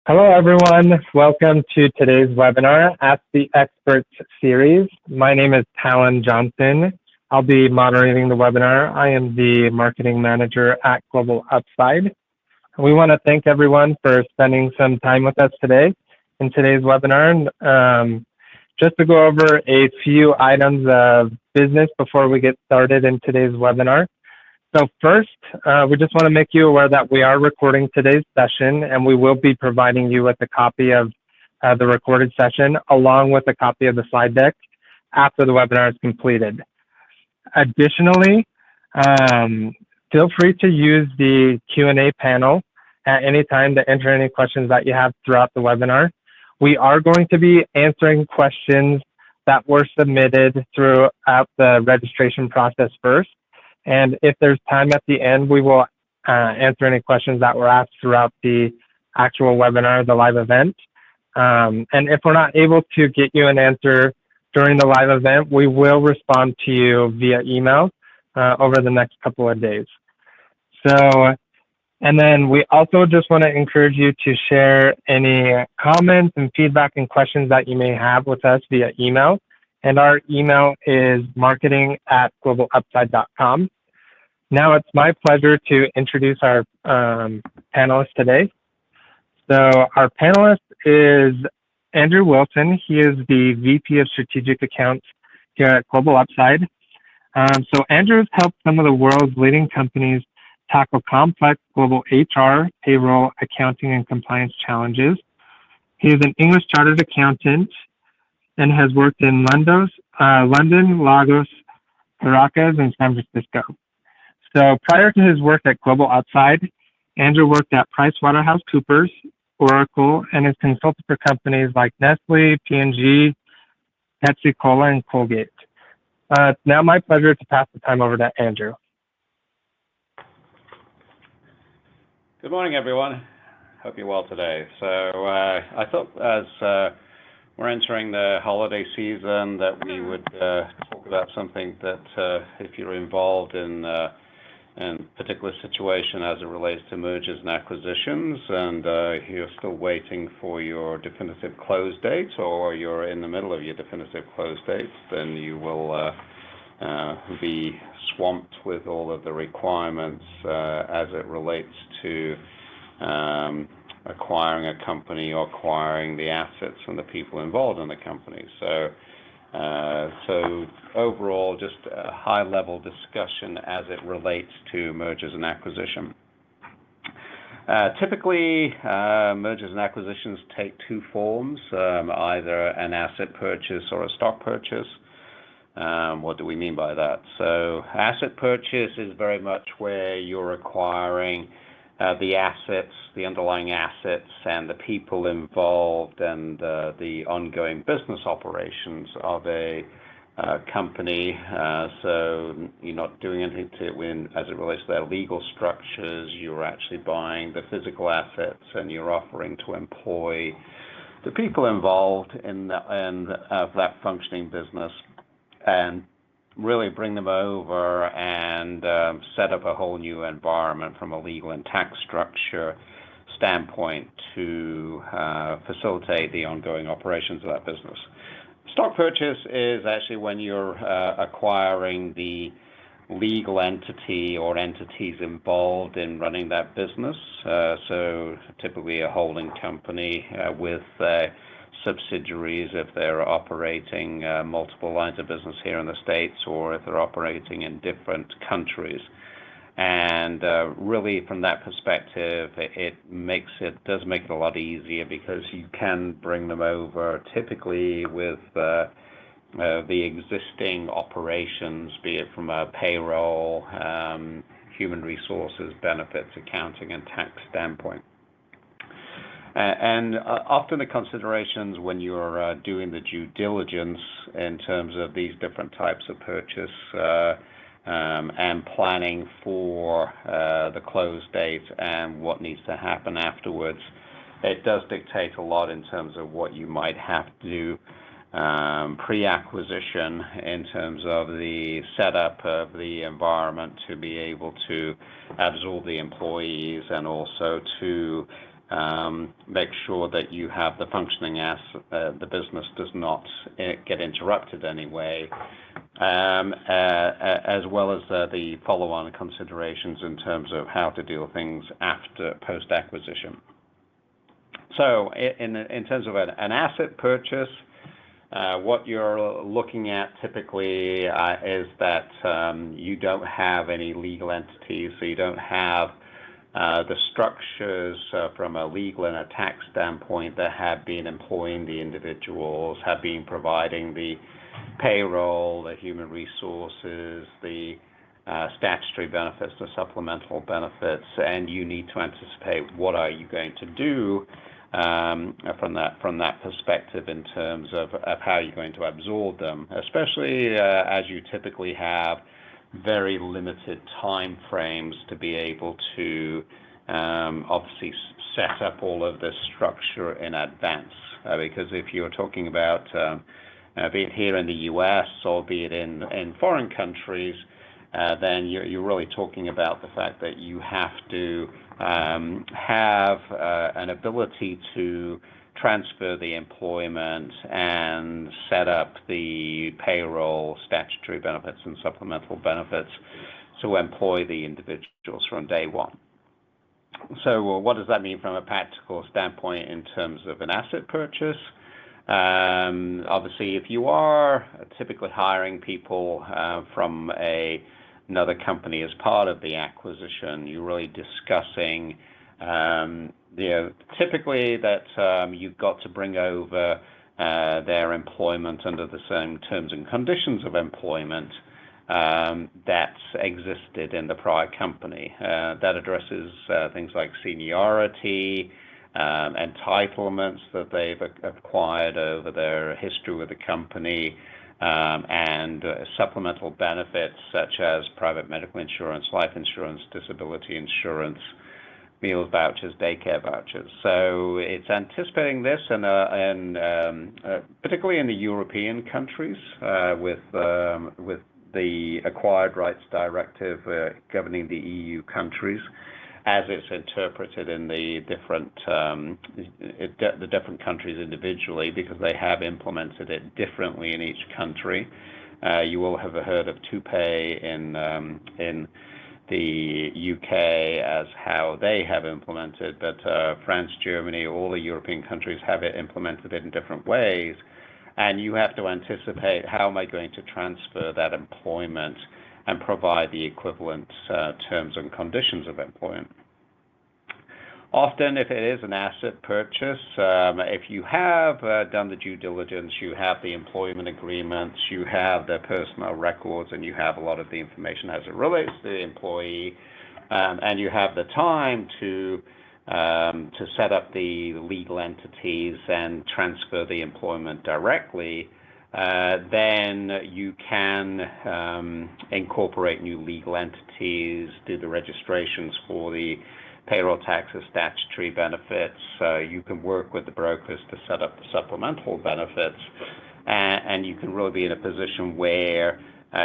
Hello, everyone. Welcome to today's webinar, Ask the Experts series. My name is Talon Johnson. I'll be moderating the webinar. I am the marketing manager at Global Upside. We want to thank everyone for spending some time with us today in today's webinar. Just to go over a few items of business before we get started in today's webinar. So first, we just want to make you aware that we are recording today's session, and we will be providing you with a copy of the recorded session along with a copy of the slide deck after the webinar is completed. Additionally, feel free to use the Q&A panel at any time to enter any questions that you have throughout the webinar. We are going to be answering questions that were submitted throughout the registration process first. And if there's time at the end, we will answer any questions that were asked throughout the actual webinar, the live event. And if we're not able to get you an answer during the live event, we will respond to you via email over the next couple of days. So, and then we also just want to encourage you to share any comments and feedback and questions that you may have with us via email. And our email is marketing@globalupside.com. Now it's my pleasure to introduce our panelists today. So our panelist is Andrew Wilson. He is the VP of Strategic Accounts here at Global Upside. So Andrew has helped some of the world's leading companies tackle complex global HR, payroll, accounting, and compliance challenges. He is an English chartered accountant and has worked in London, Lagos, Caracas, and San Francisco. So prior to his work at Global Outside, Andrew worked at PricewaterhouseCoopers, Oracle, and has consulted for companies like Nestle, P&G, Pepsi Cola, and Colgate. It's now my pleasure to pass the time over to Andrew. Good morning, everyone. Hope you're well today. So I thought as we're entering the holiday season that we would talk about something that if you're involved in a particular situation as it relates to mergers and acquisitions and you're still waiting for your definitive close date or you're in the middle of your definitive close date, then you will be swamped with all of the requirements as it relates to acquiring a company or acquiring the assets and the people involved in the company. So overall, just a high-level discussion as it relates to mergers and acquisition. Typically, mergers and acquisitions take two forms, either an asset purchase or a stock purchase. What do we mean by that? So asset purchase is very much where you're acquiring the assets, the underlying assets, and the people involved, and the ongoing business operations of a company. So you're not doing anything as it relates to their legal structures. You're actually buying the physical assets, and you're offering to employ the people involved in that functioning business, and really bring them over and set up a whole new environment from a legal and tax structure standpoint to facilitate the ongoing operations of that business. Stock purchase is actually when you're acquiring the legal entity or entities involved in running that business. So typically a holding company with subsidiaries if they're operating multiple lines of business here in the States or if they're operating in different countries. And really from that perspective, it does make it a lot easier because you can bring them over typically with the existing operations, be it from a payroll, human resources, benefits, accounting, and tax standpoint. And often the considerations when you're doing the due diligence in terms of these different types of purchase and planning for the close date and what needs to happen afterwards, it does dictate a lot in terms of what you might have to do pre-acquisition in terms of the setup of the environment to be able to absorb the employees and also to make sure that you have the functioning as the business does not get interrupted anyway, as well as the follow-on considerations in terms of how to deal with things after post-acquisition. So in terms of an asset purchase, what you're looking at typically is that you don't have any legal entities, so you don't have the structures from a legal and a tax standpoint that have been employing the individuals, have been providing the payroll, the human resources, the statutory benefits, the supplemental benefits, and you need to anticipate what are you going to do from that perspective in terms of how you're going to absorb them, especially as you typically have very limited time frames to be able to obviously set up all of this structure in advance. Because if you're talking about be it here in the U.S. or be it in foreign countries, then you're really talking about the fact that you have to have an ability to transfer the employment and set up the payroll, statutory benefits, and supplemental benefits to employ the individuals from day one. So what does that mean from a practical standpoint in terms of an asset purchase? Obviously, if you are typically hiring people from another company as part of the acquisition, you're really discussing typically that you've got to bring over their employment under the same terms and conditions of employment that existed in the prior company. That addresses things like seniority, entitlements that they've acquired over their history with the company, and supplemental benefits such as private medical insurance, life insurance, disability insurance, meals vouchers, daycare vouchers. So it's anticipating this, and particularly in the European countries with the Acquired Rights Directive governing the EU countries, as it's interpreted in the different countries individually, because they have implemented it differently in each country. You will have heard of two-pay in the UK as how they have implemented, but France, Germany, all the European countries have it implemented in different ways, and you have to anticipate how am I going to transfer that employment and provide the equivalent terms and conditions of employment. Often, if it is an asset purchase, if you have done the due diligence, you have the employment agreements, you have the personal records, and you have a lot of the information as it relates to the employee, and you have the time to set up the legal entities and transfer the employment directly, then you can incorporate new legal entities, do the registrations for the payroll taxes, statutory benefits. You can work with the brokers to set up the supplemental benefits, and you can really be in a position where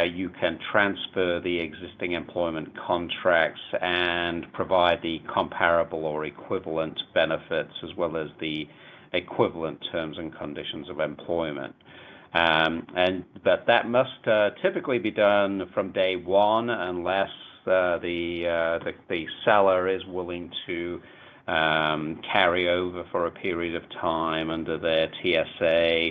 you can transfer the existing employment contracts and provide the comparable or equivalent benefits as well as the equivalent terms and conditions of employment. But that must typically be done from day one unless the seller is willing to carry over for a period of time under their TSA,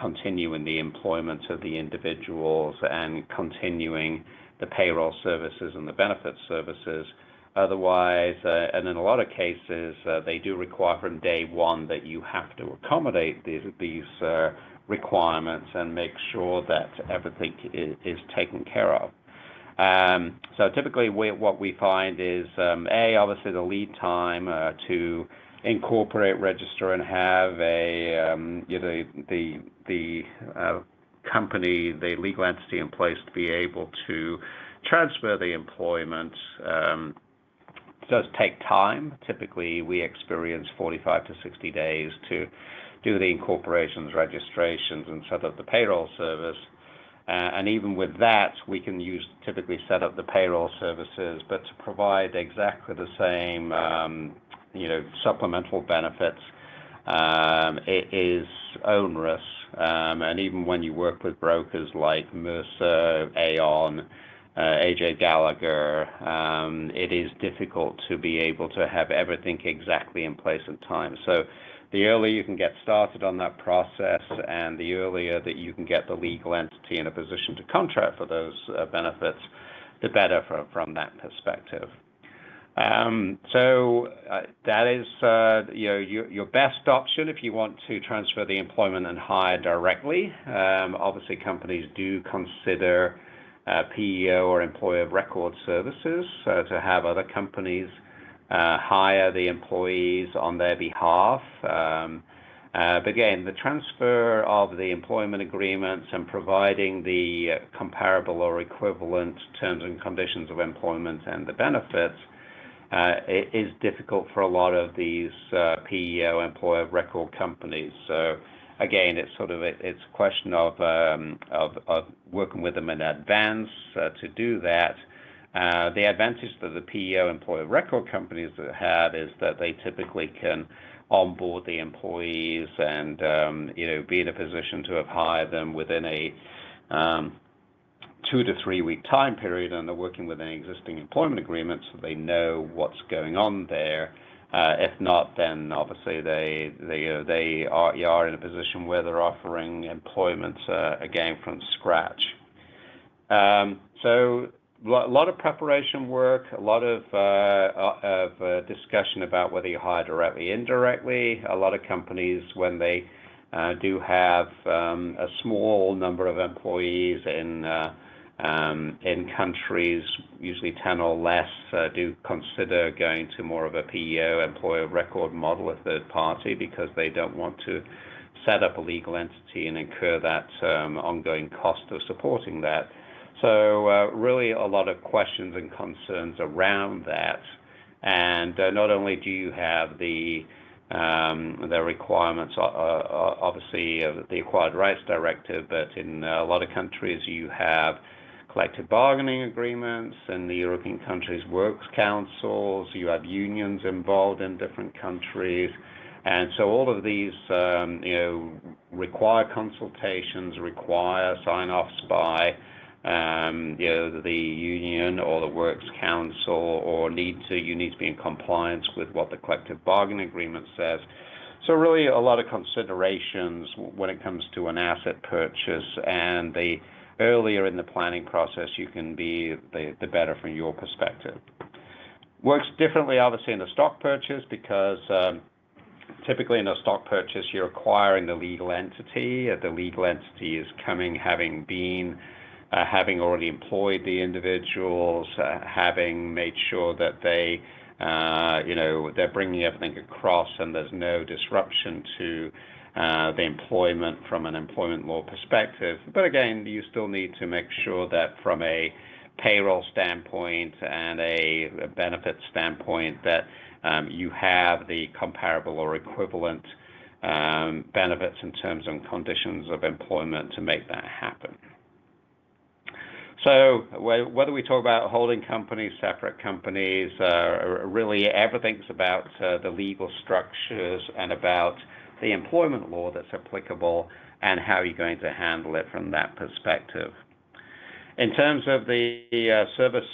continuing the employment of the individuals and continuing the payroll services and the benefit services. Otherwise, and in a lot of cases, they do require from day one that you have to accommodate these requirements and make sure that everything is taken care of. So typically what we find is, obviously the lead time to incorporate, register, and have the company, the legal entity in place to be able to transfer the employment does take time. Typically, we experience 45 to 60 days to do the incorporations, registrations, and set up the payroll service. And even with that, we can typically set up the payroll services, but to provide exactly the same supplemental benefits, it is onerous. And even when you work with brokers like Mercer, Aon, AJ Gallagher, it is difficult to be able to have everything exactly in place in time. So the earlier you can get started on that process and the earlier that you can get the legal entity in a position to contract for those benefits, the better from that perspective. So that is your best option if you want to transfer the employment and hire directly. Obviously, companies do consider PEO or employer of record services to have other companies hire the employees on their behalf. But again, the transfer of the employment agreements and providing the comparable or equivalent terms and conditions of employment and the benefits it is difficult for a lot of these PEO employer of record companies. So again, it's a question of working with them in advance to do that. The advantage that the PEO employer of record companies have is that they typically can onboard the employees and be in a position to have hired them within a 2 to 3 week time period, and they're working with an existing employment agreement, so they know what's going on there. If not, then obviously they are in a position where they're offering employment again from scratch. So a lot of preparation work, a lot of discussion about whether you hire directly, indirectly. A lot of companies, when they do have a small number of employees in countries, usually 10 or less, do consider going to more of a PEO, employer of record model, a third party, because they don't want to set up a legal entity and incur that ongoing cost of supporting that. So really a lot of questions and concerns around that. And not only do you have the requirements, obviously, of the Acquired Rights Directive, but in a lot of countries you have collective bargaining agreements. In the European countries, works councils. You have unions involved in different countries. And so all of these, require consultations, require sign-offs by the union or the works council, or you need to be in compliance with what the collective bargaining agreement says. So really a lot of considerations when it comes to an asset purchase, and the earlier in the planning process you can be, the better from your perspective. Works differently obviously in a stock purchase, because typically in a stock purchase you're acquiring the legal entity. The legal entity is having already employed the individuals, having made sure that they're bringing everything across and there's no disruption to the employment from an employment law perspective. But again, you still need to make sure that from a payroll standpoint and a benefit standpoint that you have the comparable or equivalent benefits in terms and conditions of employment to make that happen. So whether we talk about holding companies, separate companies, really everything's about the legal structures and about the employment law that's applicable and how you're going to handle it from that perspective. In terms of the service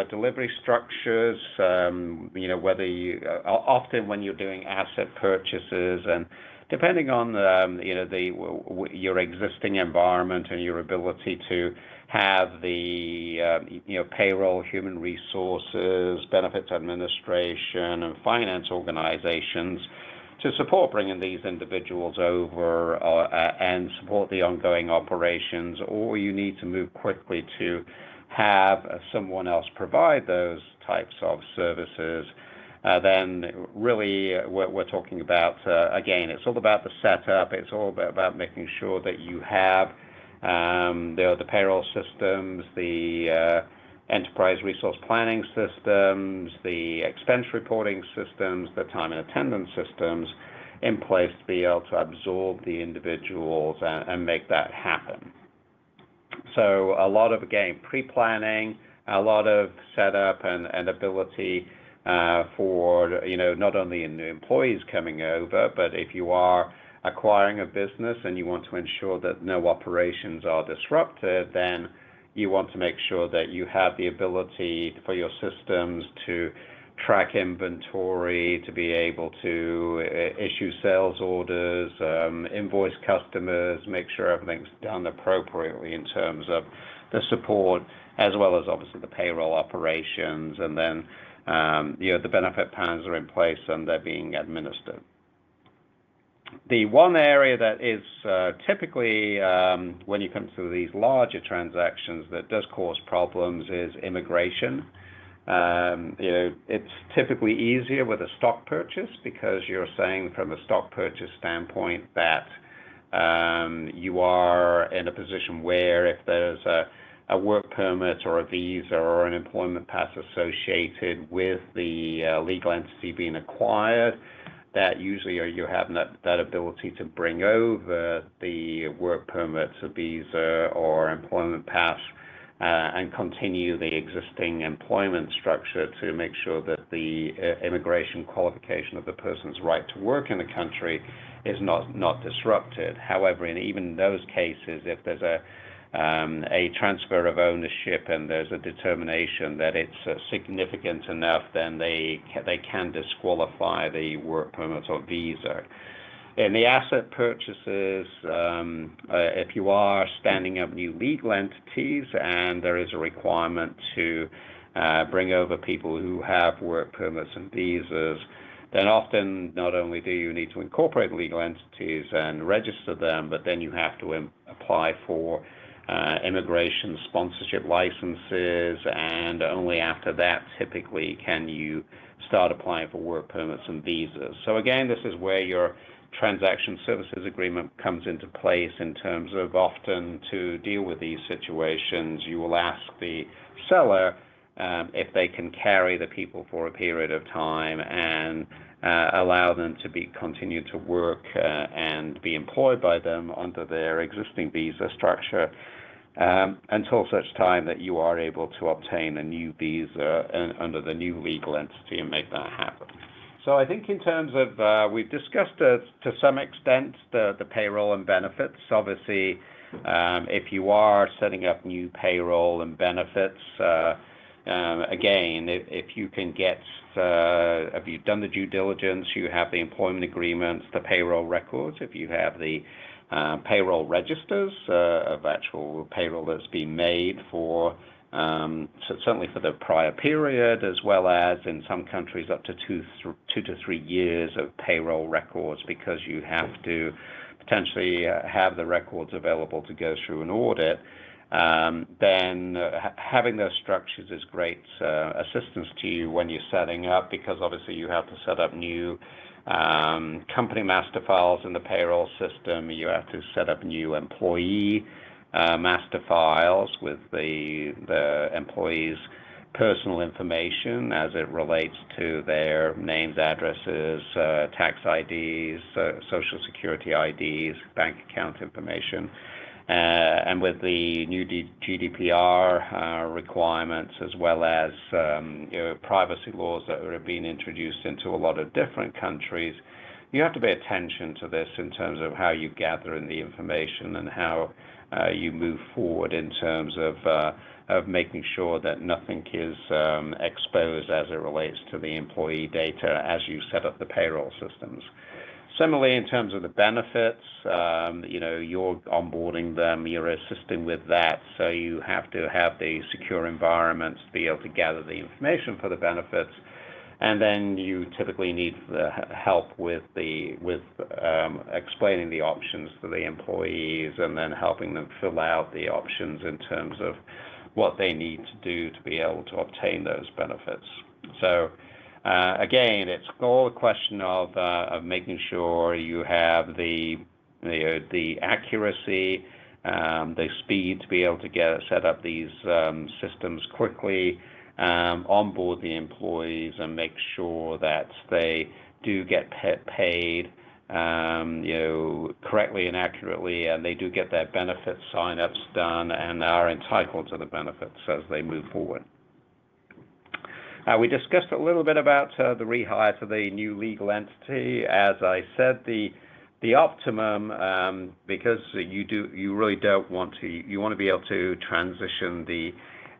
delivery structures, whether often when you're doing asset purchases, and depending on your existing environment and your ability to have the payroll, human resources, benefits administration, and finance organizations to support bringing these individuals over and support the ongoing operations, or you need to move quickly to have someone else provide those types of services, then really we're talking about, again, it's all about the setup. It's all about making sure that you have the payroll systems, the enterprise resource planning systems, the expense reporting systems, the time and attendance systems in place to be able to absorb the individuals and make that happen. So a lot of, again, pre-planning, a lot of setup and ability for, not only in the employees coming over, but if you are acquiring a business and you want to ensure that no operations are disrupted, then you want to make sure that you have the ability for your systems to track inventory, to be able to issue sales orders, invoice customers, make sure everything's done appropriately in terms of the support, as well as obviously the payroll operations, and then the benefit plans are in place and they're being administered. The one area that is typically, when you come to these larger transactions, that does cause problems is immigration. It's typically easier with a stock purchase because you're saying from a stock purchase standpoint that you are in a position where if there's a work permit or a visa or an employment pass associated with the legal entity being acquired, that usually you have that ability to bring over the work permit, a visa, or employment pass and continue the existing employment structure to make sure that the immigration qualification of the person's right to work in the country is not disrupted. However, in even those cases, if there's a transfer of ownership and there's a determination that it's significant enough, then they can disqualify the work permit or visa. In the asset purchases, if you are standing up new legal entities and there is a requirement to bring over people who have work permits and visas, then often not only do you need to incorporate legal entities and register them, but then you have to apply for immigration sponsorship licenses, and only after that typically can you start applying for work permits and visas. So again, this is where your transaction services agreement comes into place in terms of often to deal with these situations. You will ask the seller if they can carry the people for a period of time and allow them to continue to work and be employed by them under their existing visa structure until such time that you are able to obtain a new visa under the new legal entity and make that happen. So I think in terms of, we've discussed to some extent the payroll and benefits. Obviously, if you are setting up new payroll and benefits, again, if you can get, if you've done the due diligence, you have the employment agreements, the payroll records, if you have the payroll registers of actual payroll that's been made for, so certainly for the prior period, as well as in some countries up to 2 to 3 years of payroll records, because you have to potentially have the records available to go through an audit, then having those structures is great assistance to you when you're setting up, because obviously you have to set up new company master files in the payroll system. You have to set up new employee master files with the employees' personal information as it relates to their names, addresses, tax IDs, social security IDs, bank account information. And with the new GDPR requirements, as well as privacy laws that are being introduced into a lot of different countries, you have to pay attention to this in terms of how you gather in the information and how you move forward in terms of making sure that nothing is exposed as it relates to the employee data as you set up the payroll systems. Similarly, in terms of the benefits, you're onboarding them, you're assisting with that, so you have to have the secure environments to be able to gather the information for the benefits, and then you typically need the help with explaining the options to the employees, and then helping them fill out the options in terms of what they need to do to be able to obtain those benefits. So again, it's all a question of making sure you have the accuracy, the speed to be able to set up these systems quickly, onboard the employees, and make sure that they do get paid correctly and accurately, and they do get their benefit sign-ups done and are entitled to the benefits as they move forward. We discussed a little bit about the rehire to the new legal entity. As I said, the optimum, because you really don't want to, you want to be able to transition the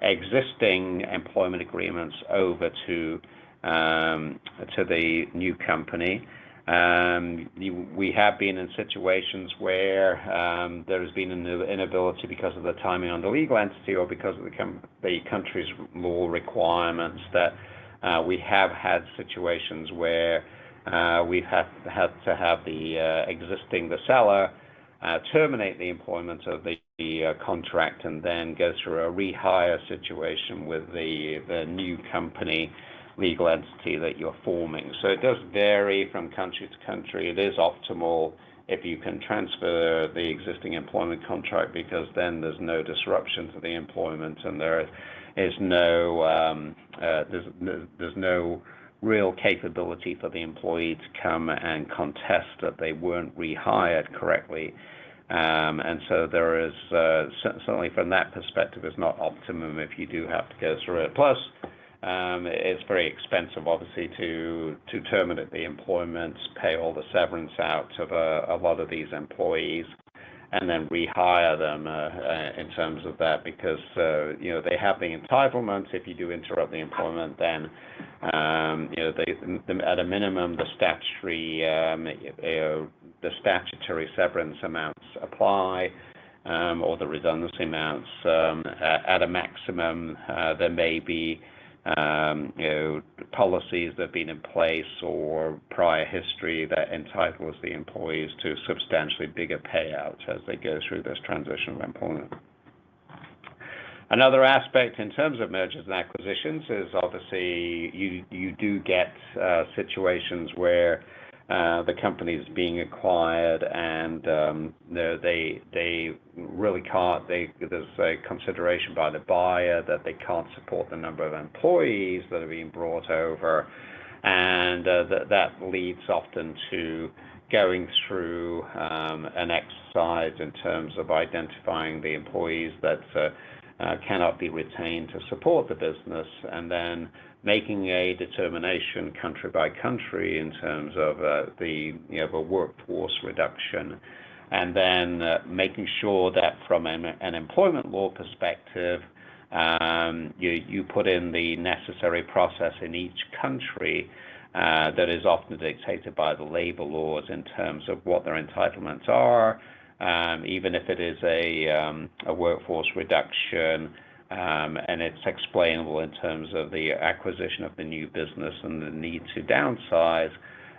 existing employment agreements over to the new company. We have been in situations where there has been an inability because of the timing on the legal entity or because of the country's law requirements that we have had situations where we've had to have the seller terminate the employment of the contract and then go through a rehire situation with the new company legal entity that you're forming. So it does vary from country to country. It is optimal if you can transfer the existing employment contract because then there's no disruption to the employment and there is no there's no real capability for the employee to come and contest that they weren't rehired correctly. And so there is certainly from that perspective, it's not optimum if you do have to go through it. Plus, it's very expensive, obviously, to terminate the employment, pay all the severance out of a lot of these employees, and then rehire them in terms of that because they have the entitlements. If you do interrupt the employment, then at a minimum the statutory severance amounts apply. Or the redundancy amounts. At a maximum, there may be policies that have been in place or prior history that entitles the employees to substantially bigger payouts as they go through this transition of employment. Another aspect in terms of mergers and acquisitions is obviously you do get situations where the company is being acquired and they really can't, there's a consideration by the buyer that they can't support the number of employees that are being brought over, and that leads often to going through an exercise in terms of identifying the employees that cannot be retained to support the business, and then making a determination country by country in terms of the workforce reduction, and then making sure that from an employment law perspective, you put in the necessary process in each country that is often dictated by the labor laws in terms of what their entitlements are, even if it is a workforce reduction. And it's explainable in terms of the acquisition of the new business and the need to downsize,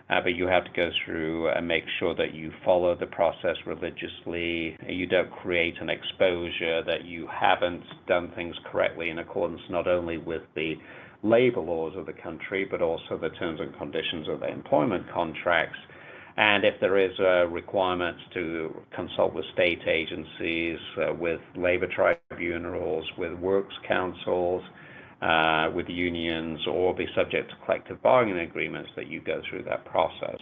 but you have to go through and make sure that you follow the process religiously. You don't create an exposure that you haven't done things correctly in accordance not only with the labor laws of the country, but also the terms and conditions of the employment contracts. And if there is requirements to consult with state agencies, with labor tribunals, with works councils, with unions, or be subject to collective bargaining agreements, that you go through that process.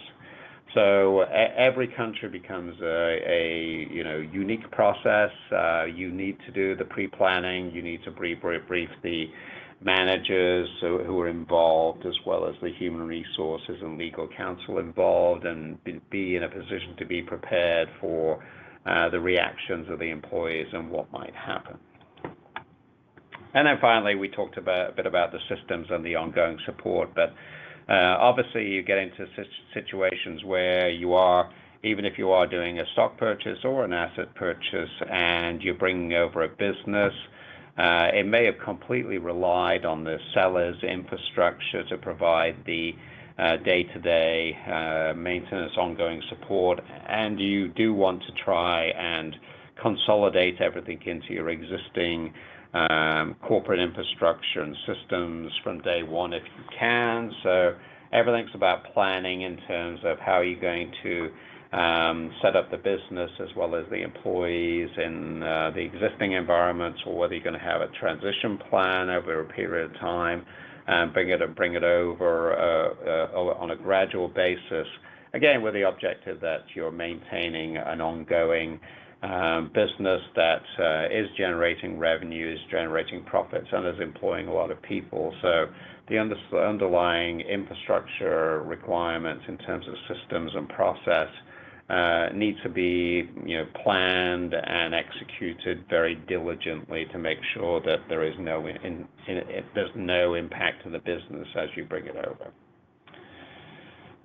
So every country becomes a unique process. You need to do the pre-planning. You need to brief the managers who are involved, as well as the human resources and legal counsel involved, and be in a position to be prepared for the reactions of the employees and what might happen. And then finally, we talked a bit about the systems and the ongoing support, but obviously you get into situations where you are, even if you are doing a stock purchase or an asset purchase and you're bringing over a business, it may have completely relied on the seller's infrastructure to provide the day-to-day maintenance, ongoing support, and you do want to try and consolidate everything into your existing corporate infrastructure and systems from day one if you can. So everything's about planning in terms of how you're going to set up the business as well as the employees in the existing environments, or whether you're going to have a transition plan over a period of time and bring it over on a gradual basis, again with the objective that you're maintaining an ongoing business that is generating revenue, is generating profits, and is employing a lot of people. So the underlying infrastructure requirements in terms of systems and process need to be, planned and executed very diligently to make sure that there is there's no impact to the business as you bring it over.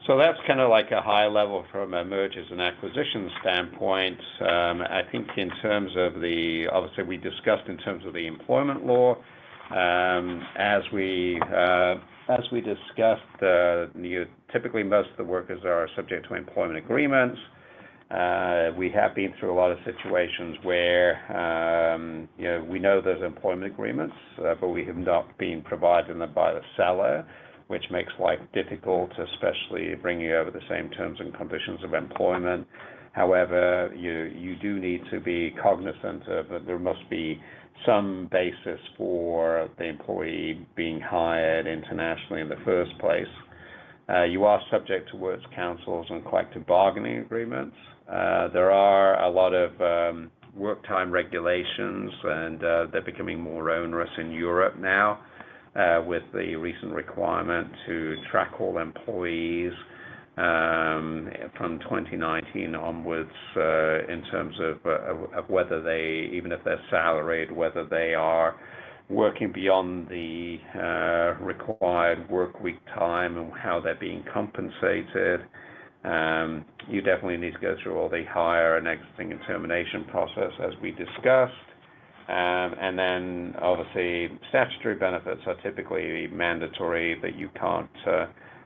So that's kind of like a high level from a mergers and acquisitions standpoint. I think in terms of obviously we discussed in terms of the employment law, as we discussed, typically most of the workers are subject to employment agreements. We have been through a lot of situations where, we know there's employment agreements, but we have not been provided them by the seller, which makes life difficult, especially bringing over the same terms and conditions of employment. However, you do need to be cognizant of that there must be some basis for the employee being hired internationally in the first place. You are subject to works councils and collective bargaining agreements. There are a lot of work time regulations, and they're becoming more onerous in Europe now, with the recent requirement to track all employees from 2019 onwards in terms of whether they, even if they're salaried, whether they are working beyond the required work week time and how they're being compensated. You definitely need to go through all the hire and exiting and termination process as we discussed. And then obviously statutory benefits are typically mandatory that you can't,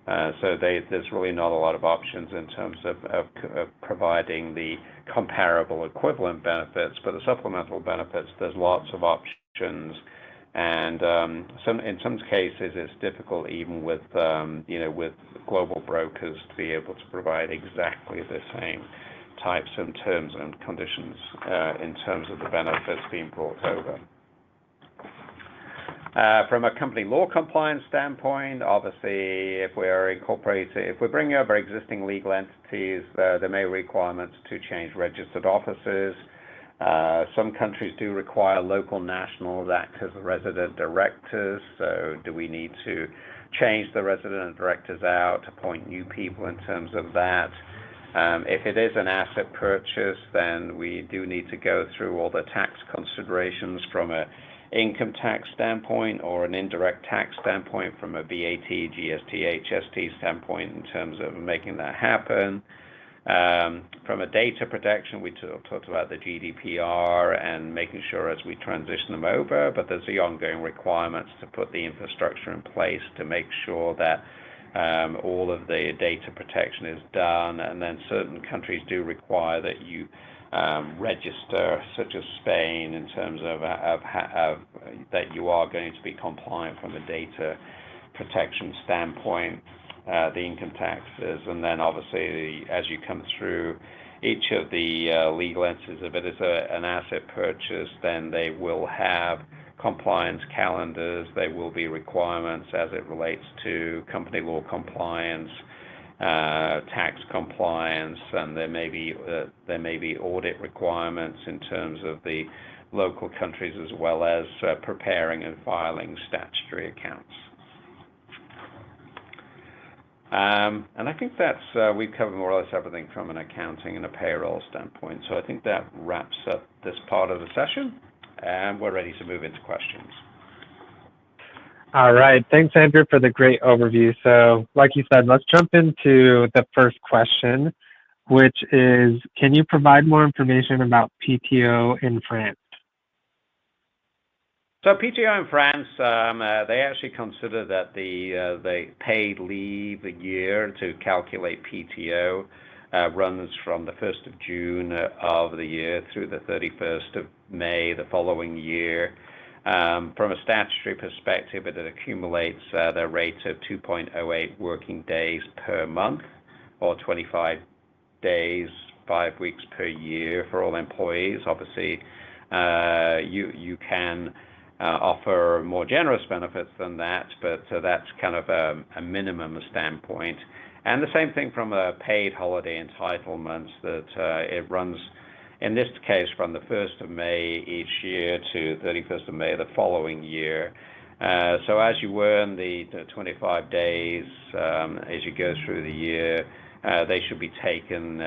there's really not a lot of options in terms of providing the comparable equivalent benefits, but the supplemental benefits, there's lots of options. And in some cases, it's difficult even with global brokers to be able to provide exactly the same types and terms and conditions in terms of the benefits being brought over. From a company law compliance standpoint, obviously, if we're bringing over existing legal entities, there may be requirements to change registered offices. Some countries do require local nationals act as resident directors. So do we need to change the resident directors out, appoint new people in terms of that? If it is an asset purchase, then we do need to go through all the tax considerations from an income tax standpoint or an indirect tax standpoint from a VAT, GST, HST standpoint in terms of making that happen. From a data protection, we talked about the GDPR and making sure as we transition them over, but there's the ongoing requirements to put the infrastructure in place to make sure that all of the data protection is done, and then certain countries do require that you register, such as Spain, in terms of that you are going to be compliant from a data protection standpoint, the income taxes, and then obviously as you come through each of the legal entities, if it is an asset purchase, then they will have compliance calendars. There will be requirements as it relates to company law compliance, tax compliance, and there may be audit requirements in terms of the local countries as well as preparing and filing statutory accounts. And I think that's we've covered more or less everything from an accounting and a payroll standpoint. So I think that wraps up this part of the session, and we're ready to move into questions. All right. Thanks, Andrew, for the great overview. So like you said, let's jump into the first question, which is, can you provide more information about PTO in France? So PTO in France, they actually consider that the paid leave year to calculate PTO runs from the 1st of June of the year through the 31st of May the following year. From a statutory perspective, it accumulates the rate of 2.08 working days per month, or 25 days, 5 weeks per year for all employees. Obviously, you can offer more generous benefits than that, but that's kind of a minimum standpoint. And the same thing from a paid holiday entitlements, that it runs in this case, from the 1st of May each year to 31st of May the following year. So as you earn the 25 days as you go through the year, they should be taken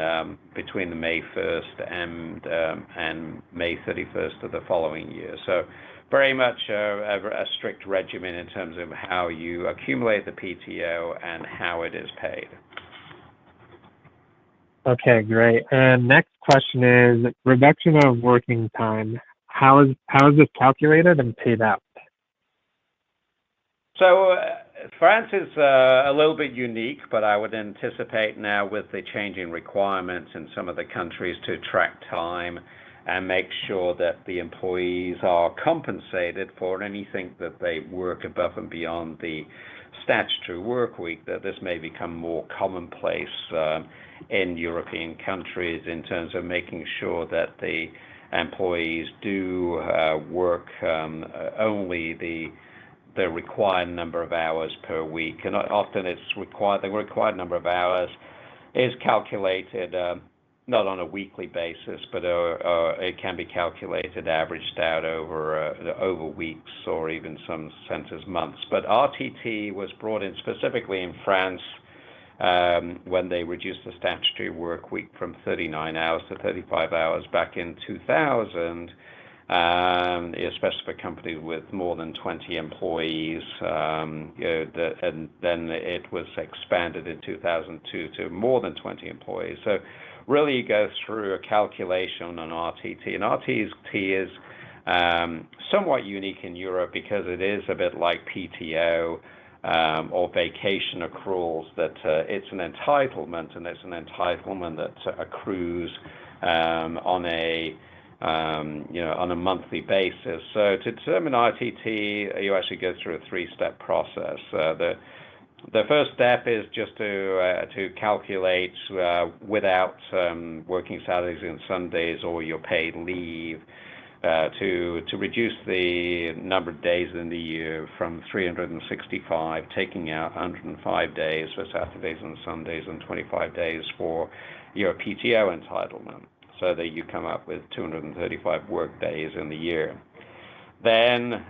between the May 1st and May 31st of the following year. So very much a strict regimen in terms of how you accumulate the PTO and how it is paid. Okay, great. And next question is reduction of working time. How is this calculated and paid out? So France is a little bit unique, but I would anticipate now with the changing requirements in some of the countries to track time and make sure that the employees are compensated for anything that they work above and beyond the statutory work week, that this may become more commonplace in European countries in terms of making sure that the employees do work only the required number of hours per week. And often the required number of hours is calculated not on a weekly basis, but it can be calculated, averaged out over weeks or even some centers months. But RTT was brought in specifically in France when they reduced the statutory work week from 39 hours to 35 hours back in 2000, especially for companies with more than 20 employees. And then it was expanded in 2002 to more than 20 employees. So really you go through a calculation on RTT. And RTT is somewhat unique in Europe because it is a bit like PTO or vacation accruals, that it's an entitlement, and it's an entitlement that accrues on a monthly basis. So to determine RTT, you actually go through a 3-step process. The first step is just to calculate without working Saturdays and Sundays or your paid leave, to reduce the number of days in the year from 365, taking out 105 days for Saturdays and Sundays and 25 days for your PTO entitlement, so that you come up with 235 work days in the year. Then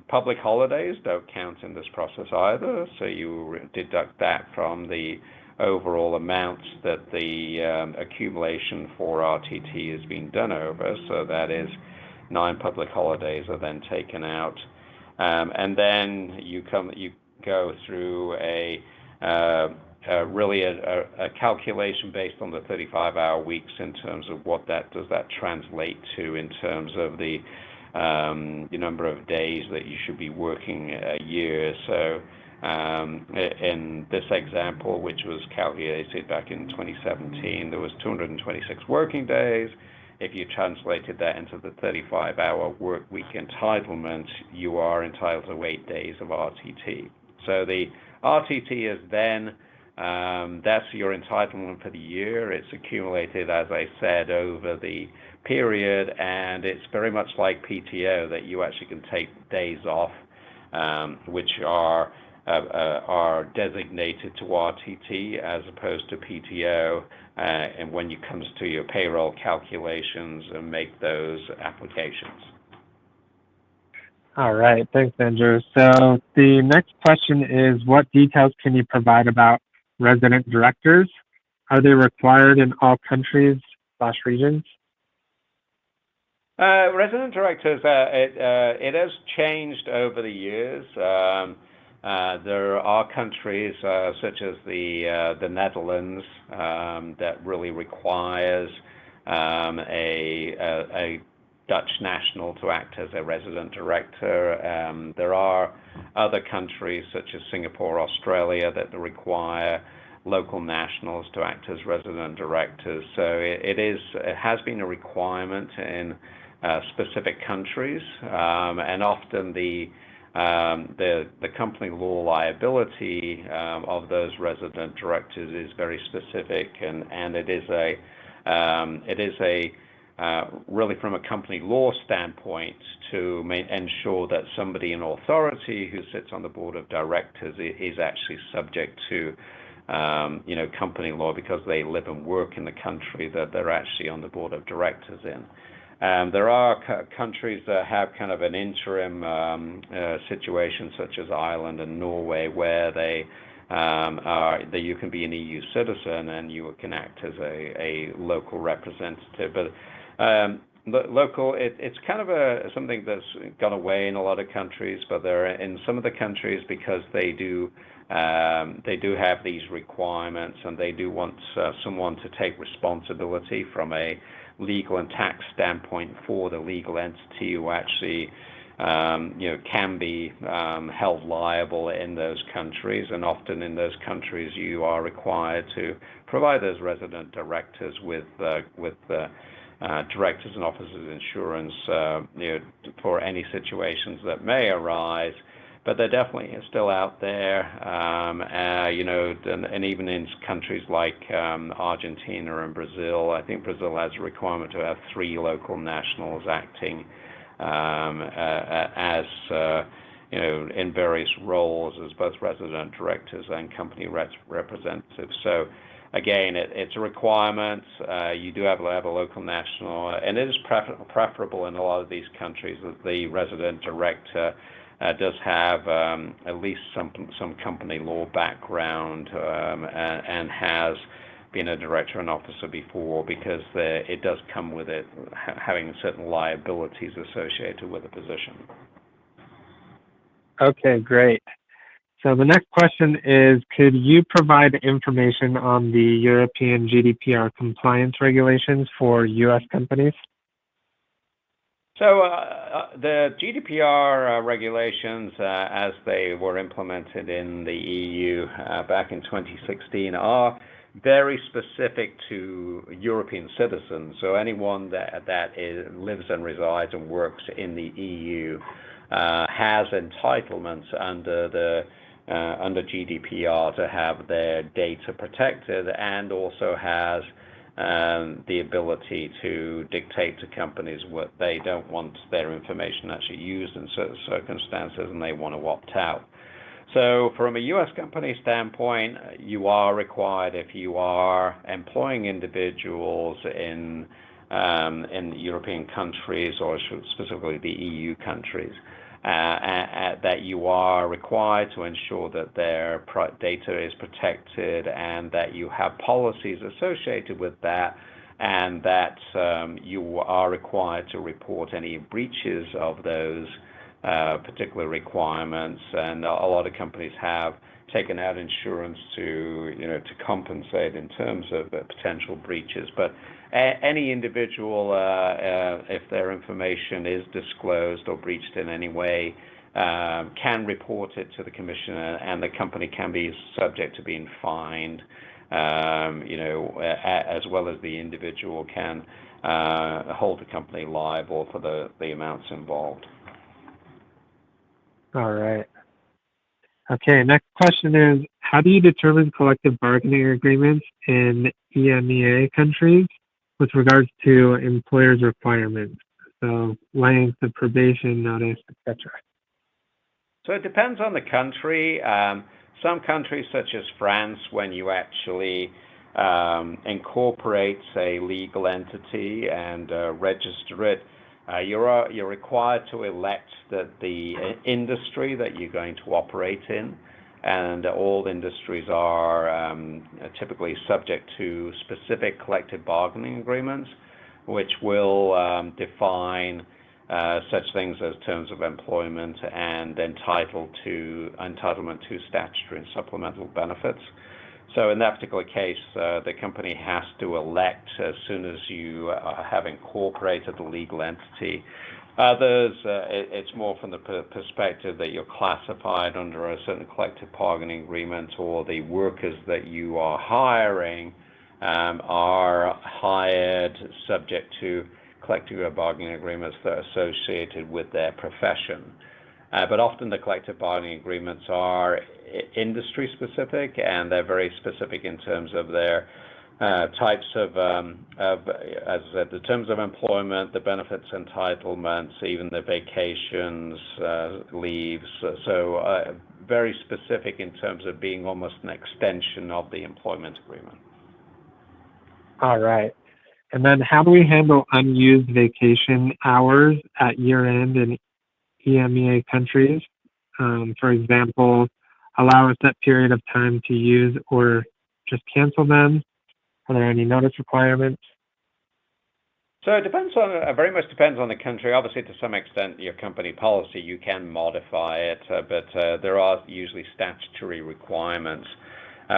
public holidays don't count in this process either, so you deduct that from the overall amounts that the accumulation for RTT has been done over. So that is 9 public holidays are then taken out, and then you go through a calculation based on the 35-hour weeks in terms of what does that translate to in terms of the number of days that you should be working a year. So in this example, which was calculated back in 2017, there was 226 working days. If you translated that into the 35-hour work week entitlement, you are entitled to 8 days of RTT. So the RTT is then that's your entitlement for the year. It's accumulated, as I said, over the period, and it's very much like PTO, that you actually can take days off, which are designated to RTT as opposed to PTO, and when it comes to your payroll calculations and make those applications. All right, thanks, Andrew. So the next question is, what details can you provide about resident directors? Are they required in all countries/regions? Resident directors, it has changed over the years. There are countries such as the Netherlands that really requires a Dutch national to act as a resident director. There are other countries such as Singapore, Australia, that require local nationals to act as resident directors. So it has been a requirement in specific countries, and often the company law liability of those resident directors is very specific, and it is really from a company law standpoint to ensure that somebody in authority who sits on the board of directors is actually subject to company law because they live and work in the country that they're actually on the board of directors in. There are countries that have kind of an interim situation, such as Ireland and Norway, where that you can be an EU citizen and you can act as a local representative. But local, it's kind of something that's gone away in a lot of countries, but there are in some of the countries, because they do have these requirements, and they do want someone to take responsibility from a legal and tax standpoint for the legal entity who actually can be held liable in those countries. And often in those countries you are required to provide those resident directors with directors and officers insurance for any situations that may arise. But they're definitely still out there, and even in countries like Argentina and Brazil. I think Brazil has a requirement to have 3 local nationals acting as in various roles as both resident directors and company representatives. So again, it's a requirement. You do have to have a local national, and it is preferable in a lot of these countries that the resident director does have at least some company law background and has been a director and officer before, because it does come with it having certain liabilities associated with the position. Okay, great. So the next question is, could you provide information on the European GDPR compliance regulations for U.S. companies? So the GDPR regulations, as they were implemented in the EU back in 2016, are very specific to European citizens. So anyone that lives and resides and works in the EU has entitlements under GDPR to have their data protected, and also has the ability to dictate to companies what they don't want their information actually used in certain circumstances, and they want to opt out. So from a U.S. company standpoint, you are required, if you are employing individuals in European countries, or specifically the EU countries, that you are required to ensure that their data is protected, and that you have policies associated with that, and that you are required to report any breaches of those particular requirements. And a lot of companies have taken out insurance to compensate in terms of potential breaches. But any individual, if their information is disclosed or breached in any way, can report it to the commission, and the company can be subject to being fined, as well as the individual can hold the company liable for the amounts involved. All right. Okay, next question is, how do you determine collective bargaining agreements in EMEA countries with regards to employers' requirements? So length of probation, notice, etc. So it depends on the country. Some countries, such as France, when you actually incorporate a legal entity and register it, you're required to elect the industry that you're going to operate in, and all industries are typically subject to specific collective bargaining agreements, which will define such things as terms of employment and entitlement to statutory and supplemental benefits. So in that particular case, the company has to elect as soon as you have incorporated the legal entity. Others, it's more from the perspective that you're classified under a certain collective bargaining agreement, or the workers that you are hiring are hired subject to collective bargaining agreements that are associated with their profession. But often the collective bargaining agreements are industry specific, and they're very specific in terms of their types of, as I said, the terms of employment, the benefits entitlements, even the vacations, leaves. So very specific in terms of being almost an extension of the employment agreement. All right. And then how do we handle unused vacation hours at year-end in EMEA countries? For example, allow a set period of time to use or just cancel them? Are there any notice requirements? So it very much depends on the country. Obviously, to some extent, your company policy, you can modify it, but there are usually statutory requirements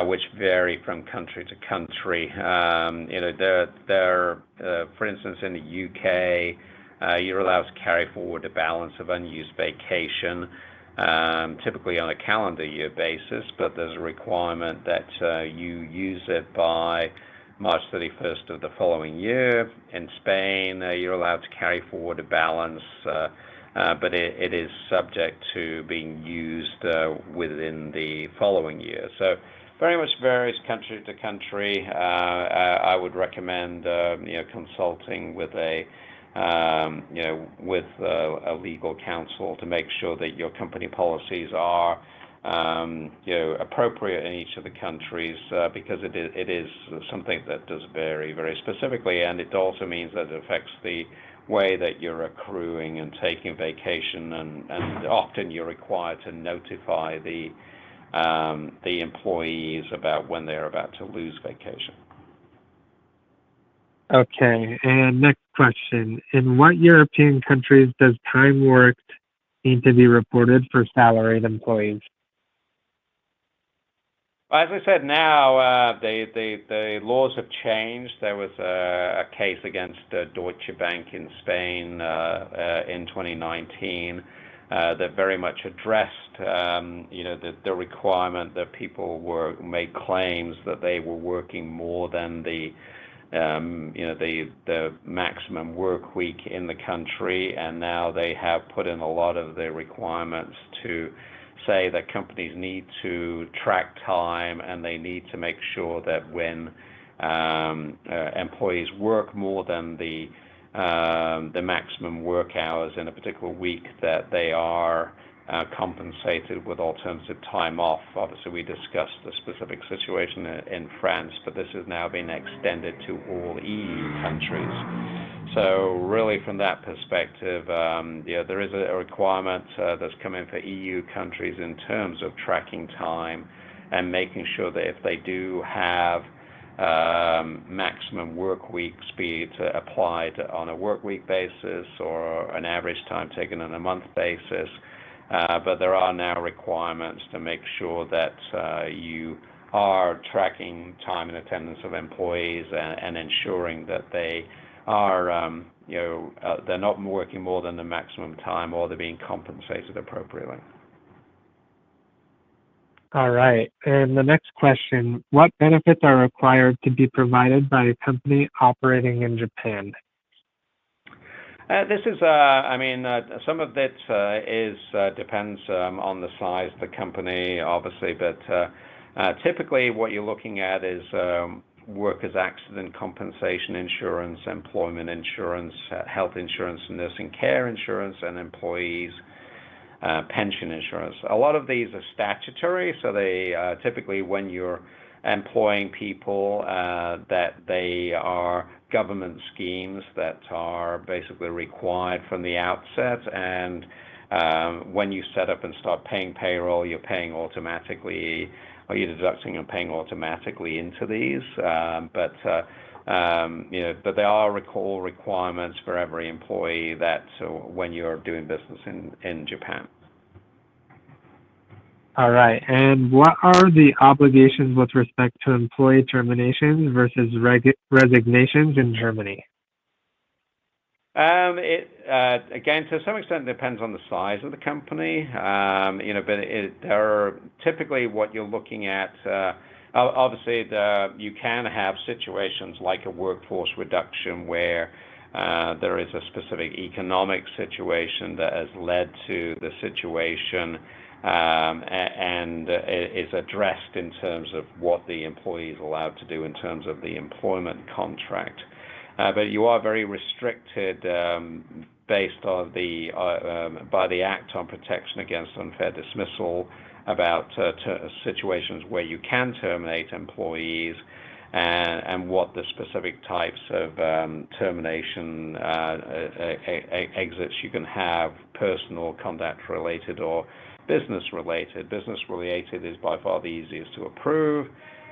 which vary from country to country. For instance, in the UK, you're allowed to carry forward a balance of unused vacation, typically on a calendar year basis, but there's a requirement that you use it by March 31st of the following year. In Spain, you're allowed to carry forward a balance, but it is subject to being used within the following year. So very much varies country to country. I would recommend consulting with a legal counsel to make sure that your company policies are appropriate in each of the countries, because it is something that does vary very specifically, and it also means that it affects the way that you're accruing and taking vacation, and often you're required to notify the employees about when they're about to lose vacation. Okay, and next question. In what European countries does time worked need to be reported for salaried employees? As I said, now the laws have changed. There was a case against Deutsche Bank in Spain in 2019 that very much addressed the requirement that people made claims that they were working more than the maximum work week in the country, and now they have put in a lot of the requirements to say that companies need to track time, and they need to make sure that when employees work more than the maximum work hours in a particular week, that they are compensated with alternative time off. Obviously, we discussed the specific situation in France, but this has now been extended to all EU countries. So really, from that perspective, there is a requirement that's come in for EU countries in terms of tracking time and making sure that if they do have maximum work weeks, be it applied on a work week basis or an average time taken on a month basis, but there are now requirements to make sure that you are tracking time and attendance of employees and ensuring that they are, they're not working more than the maximum time, or they're being compensated appropriately. All right. And the next question, what benefits are required to be provided by a company operating in Japan? This is, some of it depends on the size of the company, obviously, but typically what you're looking at is workers' accident compensation insurance, employment insurance, health insurance, nursing care insurance, and employees' pension insurance. A lot of these are statutory, so they typically, when you're employing people, that they are government schemes that are basically required from the outset, and when you set up and start paying payroll, you're paying automatically, or you're deducting and paying automatically into these. But there are all requirements for every employee that when you're doing business in Japan. All right. And what are the obligations with respect to employee terminations versus resignations in Germany? Again, to some extent, depends on the size of the company. But typically what you're looking at. Obviously, you can have situations like a workforce reduction where there is a specific economic situation that has led to the situation, and is addressed in terms of what the employee is allowed to do in terms of the employment contract. But you are very restricted based on by the Act on Protection Against Unfair Dismissal about situations where you can terminate employees and what the specific types of termination exits you can have, personal, conduct related, or business related. Business related is by far the easiest to approve.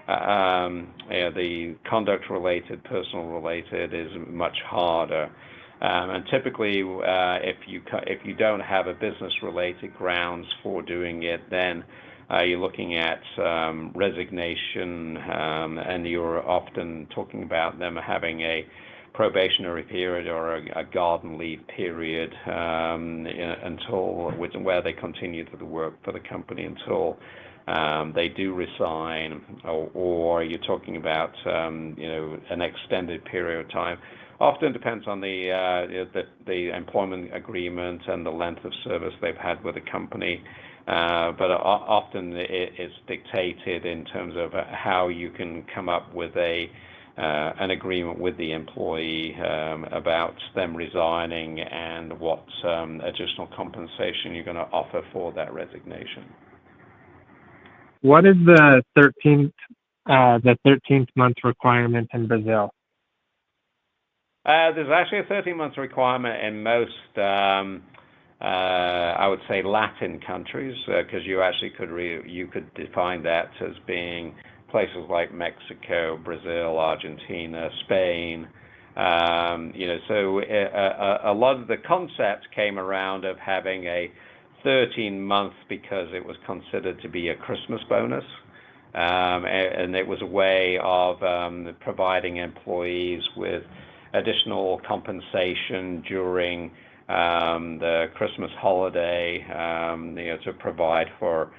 The conduct related, personal related is much harder. And typically, if you don't have a business related grounds for doing it, then you're looking at resignation, and you're often talking about them having a probationary period or a garden leave period where they continue to work for the company until they do resign, or you're talking about an extended period of time. Often depends on the employment agreement and the length of service they've had with the company. But often it's dictated in terms of how you can come up with an agreement with the employee about them resigning and what additional compensation you're going to offer for that resignation. What is the 13th month requirement in Brazil? There's actually a 13-month requirement in most, I would say, Latin countries, because you actually could define that as being places like Mexico, Brazil, Argentina, Spain. So a lot of the concept came around of having a 13-month because it was considered to be a Christmas bonus. And it was a way of providing employees with additional compensation during the Christmas holiday, to provide for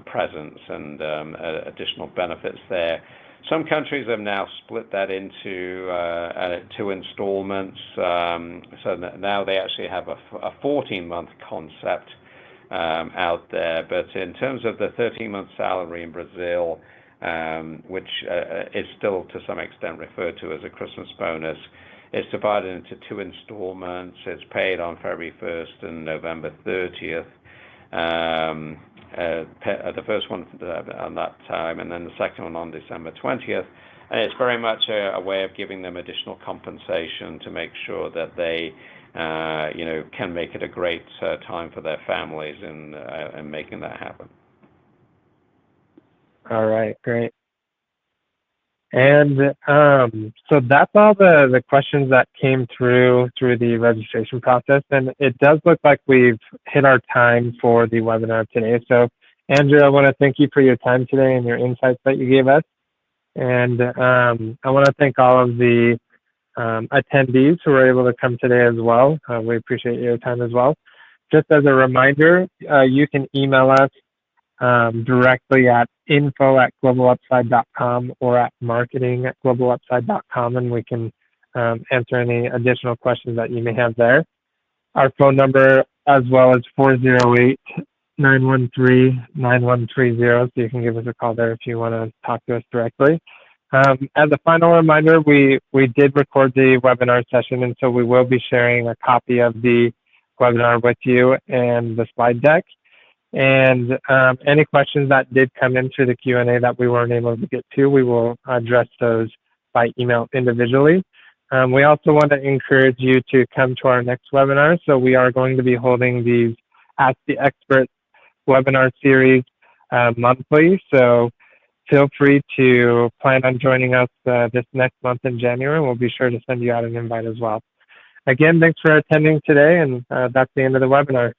presents and additional benefits there. Some countries have now split that into 2 installments. So now they actually have a 14-month concept out there. But in terms of the 13-month salary in Brazil, which is still to some extent referred to as a Christmas bonus, it's divided into 2 installments. It's paid on February 1st and November 30th. The first one on that time, and then the second one on December 20th. And it's very much a way of giving them additional compensation to make sure that they can make it a great time for their families and making that happen. All right, great. And so that's all the questions that came through the registration process. And it does look like we've hit our time for the webinar today. So Andrew, I want to thank you for your time today and your insights that you gave us. And I want to thank all of the attendees who were able to come today as well. We appreciate your time as well. Just as a reminder, you can email us directly at info@globalupside.com or at marketing@globalupside.com, and we can answer any additional questions that you may have there. Our phone number as well is 408-913-9130, so you can give us a call there if you want to talk to us directly. As a final reminder, we did record the webinar session, and so we will be sharing a copy of the webinar with you and the slide deck. And any questions that did come in through the Q&A that we weren't able to get to, we will address those by email individually. We also want to encourage you to come to our next webinar. So we are going to be holding these Ask the Expert webinar series monthly. So feel free to plan on joining us this next month in January. We'll be sure to send you out an invite as well. Again, thanks for attending today, and that's the end of the webinar.